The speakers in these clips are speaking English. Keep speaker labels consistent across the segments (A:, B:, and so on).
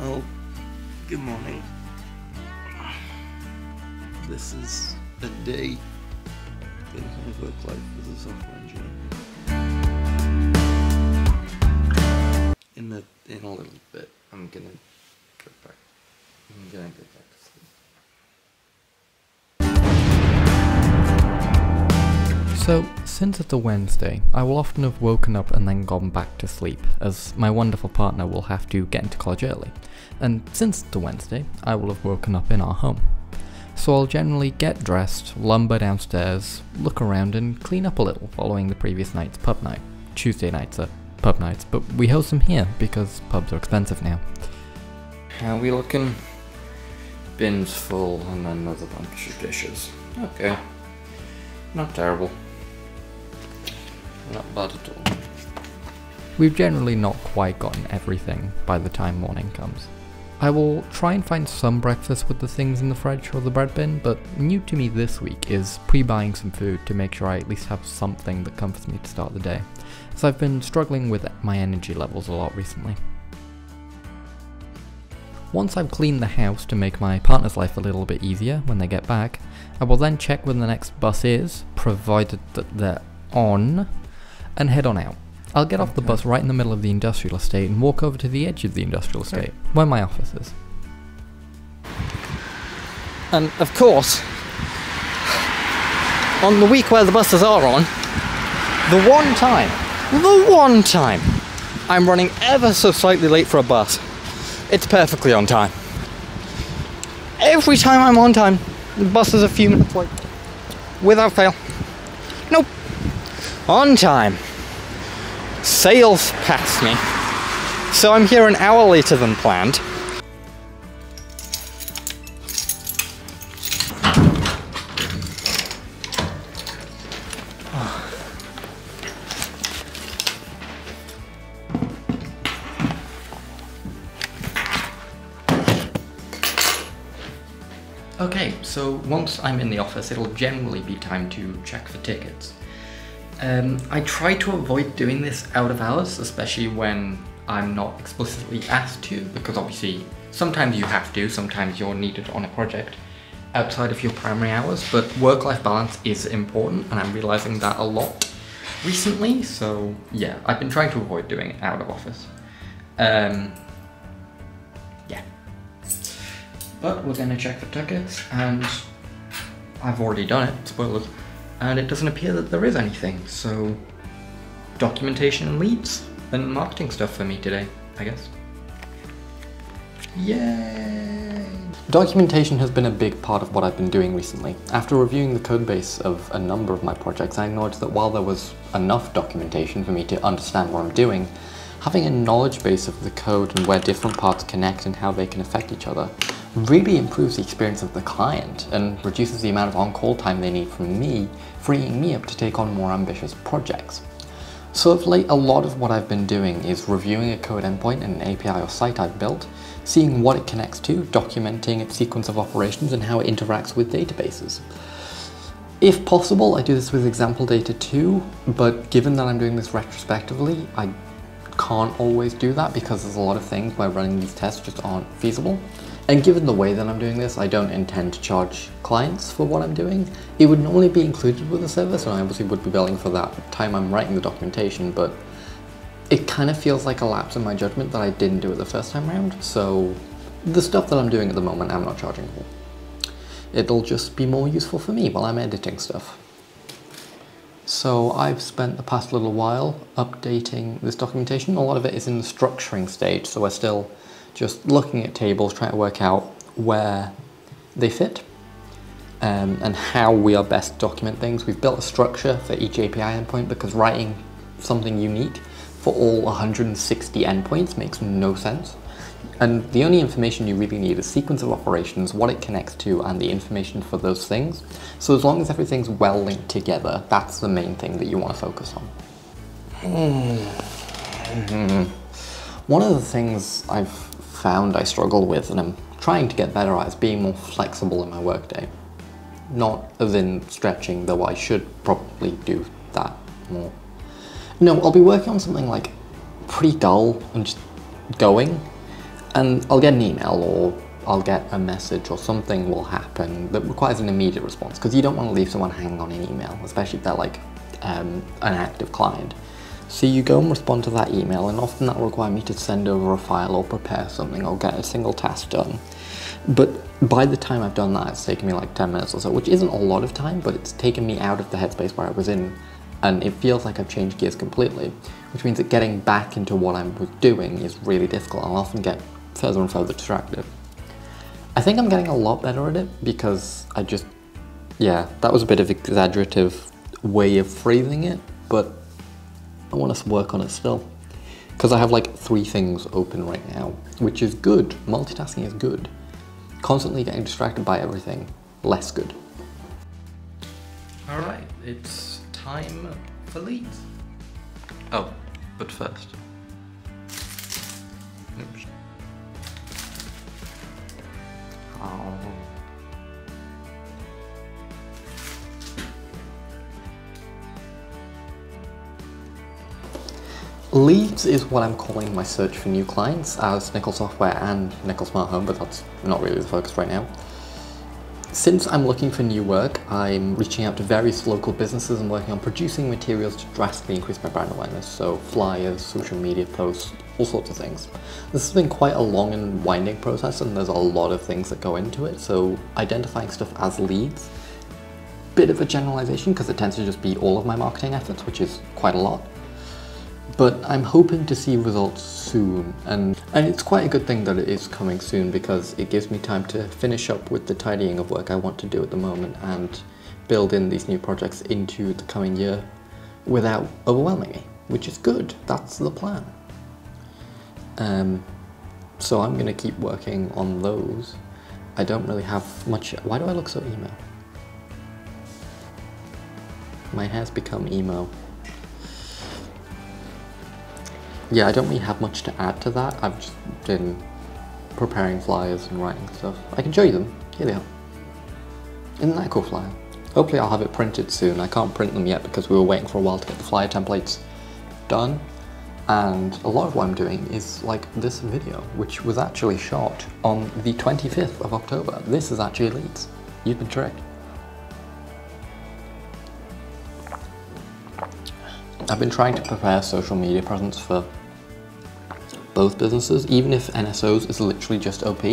A: Oh, good morning. This is a day in my work life as a software engineer. In a little bit, I'm gonna go back to sleep.
B: So, since it's a Wednesday, I will often have woken up and then gone back to sleep, as my wonderful partner will have to get into college early. And since it's a Wednesday, I will have woken up in our home. So I'll generally get dressed, lumber downstairs, look around and clean up a little following the previous night's pub night. Tuesday nights are pub nights, but we host them here because pubs are expensive now.
A: How we looking? Bin's full and then another bunch of dishes. Okay. Not terrible. Not bad at all.
B: We've generally not quite gotten everything by the time morning comes. I will try and find some breakfast with the things in the fridge or the bread bin, but new to me this week is pre-buying some food to make sure I at least have something that comforts me to start the day, as I've been struggling with my energy levels a lot recently. Once I've cleaned the house to make my partner's life a little bit easier when they get back, I will then check when the next bus is, provided that they're on, and head on out. I'll get off the bus right in the middle of the industrial estate and walk over to the edge of the industrial estate, where my office is.
C: And of course, on the week where the buses are on, the one time I'm running ever so slightly late for a bus, it's perfectly on time. Every time I'm on time, the bus is a few minutes late. Without fail. Nope. On time. Sails past me. So I'm here an hour later than planned.
B: Okay, so once I'm in the office, it'll generally be time to check for tickets. I try to avoid doing this out of hours, especially when I'm not explicitly asked to, because obviously sometimes you have to, sometimes you're needed on a project outside of your primary hours, but work-life balance is important, and I'm realizing that a lot recently, so yeah, I've been trying to avoid doing it out of office. Yeah. But we're gonna check for tickets, and I've already done it, spoilers. And it doesn't appear that there is anything, so documentation and leads and marketing stuff for me today, I guess. Yay! Documentation has been a big part of what I've been doing recently. After reviewing the codebase of a number of my projects, I acknowledged that while there was enough documentation for me to understand what I'm doing, having a knowledge base of the code and where different parts connect and how they can affect each other really improves the experience of the client and reduces the amount of on-call time they need from me, freeing me up to take on more ambitious projects. So of late, a lot of what I've been doing is reviewing a code endpoint and an API or site I've built, seeing what it connects to, documenting its sequence of operations and how it interacts with databases. If possible, I do this with example data too, but given that I'm doing this retrospectively, I can't always do that because there's a lot of things where running these tests just aren't feasible. And given the way that I'm doing this, I don't intend to charge clients for what I'm doing. It would normally be included with the service, and I obviously would be billing for that time I'm writing the documentation, but it kind of feels like a lapse in my judgment that I didn't do it the first time around, so the stuff that I'm doing at the moment I'm not charging for. It'll just be more useful for me while I'm editing stuff. So I've spent the past little while updating this documentation. A lot of it is in the structuring stage, so we're still just looking at tables, trying to work out where they fit and how we are best to document things. We've built a structure for each API endpoint because writing something unique for all 160 endpoints makes no sense. And the only information you really need is sequence of operations, what it connects to, and the information for those things. So as long as everything's well linked together, that's the main thing that you want to focus on. One of the things I've found I struggle with, and I'm trying to get better at, is being more flexible in my workday. Not as in stretching, though I should probably do that more. No, I'll be working on something like pretty dull and just going, and I'll get an email or I'll get a message or something will happen that requires an immediate response, because you don't want to leave someone hanging on an email, especially if they're like an active client. So you go and respond to that email, and often that will require me to send over a file or prepare something or get a single task done. But by the time I've done that, it's taken me like 10 minutes or so, which isn't a lot of time, but it's taken me out of the headspace where I was in, and it feels like I've changed gears completely, which means that getting back into what I was doing is really difficult. I'll often get further and further distracted. I think I'm getting a lot better at it because I just, yeah, that was a bit of an exaggerative way of phrasing it, but I want to work on it still. Because I have like 3 things open right now, which is good. Multitasking is good. Constantly getting distracted by everything, less good.
A: Alright, it's time for leads. Oh, but first. Oops. Oh.
B: Leads is what I'm calling my search for new clients as Nickel Software and Nickel Smart Home, but that's not really the focus right now. Since I'm looking for new work, I'm reaching out to various local businesses and working on producing materials to drastically increase my brand awareness, so flyers, social media posts, all sorts of things. This has been quite a long and winding process, and there's a lot of things that go into it, so identifying stuff as leads, bit of a generalization because it tends to just be all of my marketing efforts, which is quite a lot. But I'm hoping to see results soon, and it's quite a good thing that it is coming soon because it gives me time to finish up with the tidying of work I want to do at the moment and build in these new projects into the coming year without overwhelming me, which is good. That's the plan. So I'm going to keep working on those. I don't really have much. Why do I look so emo? My hair's become emo. Yeah, I don't really have much to add to that. I've just been preparing flyers and writing stuff. I can show you them. Here they are. Isn't that a cool flyer? Hopefully I'll have it printed soon. I can't print them yet because we were waiting for a while to get the flyer templates done. And a lot of what I'm doing is like this video, which was actually shot on the 25th of October. This is actually leads. You've been tricked. I've been trying to prepare social media presence for both businesses, even if NSOs is literally just OP,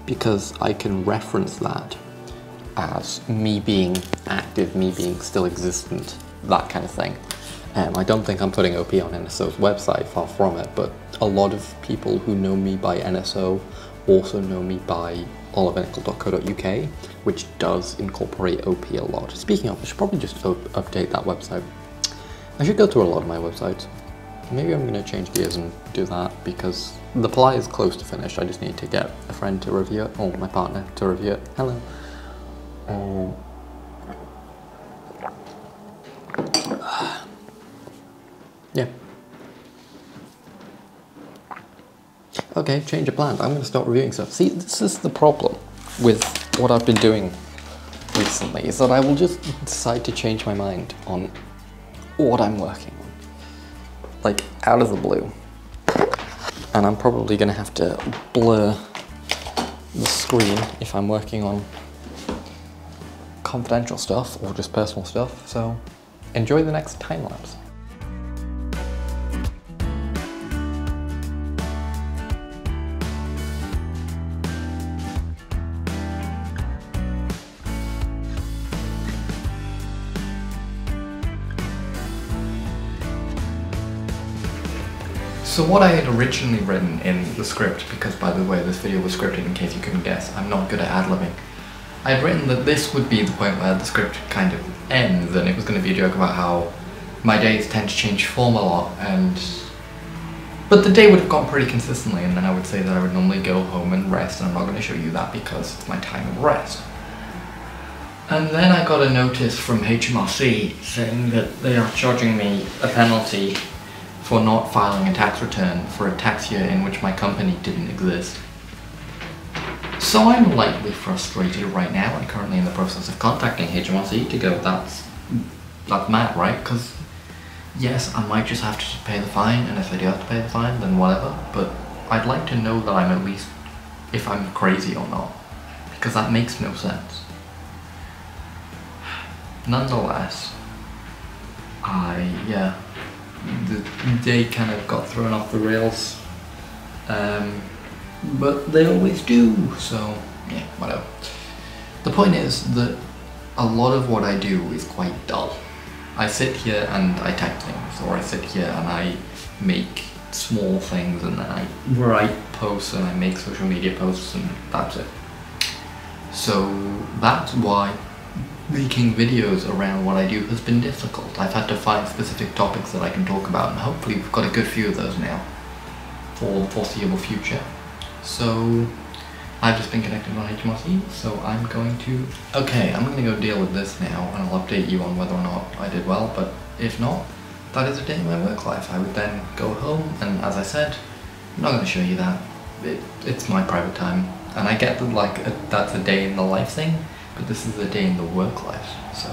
B: because I can reference that as me being active, me being still existent, that kind of thing. I don't think I'm putting OP on NSO's website, far from it, but a lot of people who know me by NSO also know me by olivernickel.co.uk, which does incorporate OP a lot. Speaking of, I should probably just update that website. I should go through a lot of my websites. Maybe I'm going to change gears and do that because the play is close to finished. I just need to get a friend to review it, or my partner to review it. Hello. Yeah. Okay, change of plans. I'm going to start reviewing stuff. See, this is the problem with what I've been doing recently, is that I will just decide to change my mind on what I'm working on, like out of the blue. And I'm probably going to have to blur the screen if I'm working on confidential stuff or just personal stuff, so enjoy the next time lapse.
A: So what I had originally written in the script, because by the way this video was scripted in case you couldn't guess, I'm not good at ad-libbing. I had written that this would be the point where the script kind of ends, and it was going to be a joke about how my days tend to change form a lot, but the day would have gone pretty consistently, and then I would say that I would normally go home and rest, and I'm not going to show you that because it's my time of rest. And then I got a notice from HMRC saying that they are charging me a penalty for not filing a tax return for a tax year in which my company didn't exist. So I'm lightly frustrated right now. I'm currently in the process of contacting HMRC to go, that's mad, right? Because yes, I might just have to pay the fine, and if I do have to pay the fine, then whatever, but I'd like to know that I'm at least, if I'm crazy or not, because that makes no sense. Nonetheless, the day kind of got thrown off the rails, but they always do, so yeah, whatever. The point is that a lot of what I do is quite dull. I sit here and I type things, or I sit here and I make small things, and then I write posts and I make social media posts, and that's it. So that's why making videos around what I do has been difficult. I've had to find specific topics that I can talk about, and hopefully we've got a good few of those now for the foreseeable future. So I've just been connected on HMRC, so I'm going to... Okay, I'm going to go deal with this now, and I'll update you on whether or not I did well, but if not, that is a day in my work life. I would then go home, and as I said, I'm not going to show you that. It's my private time, and I get that, like, that's a day in the life thing, but this is a day in the work life, so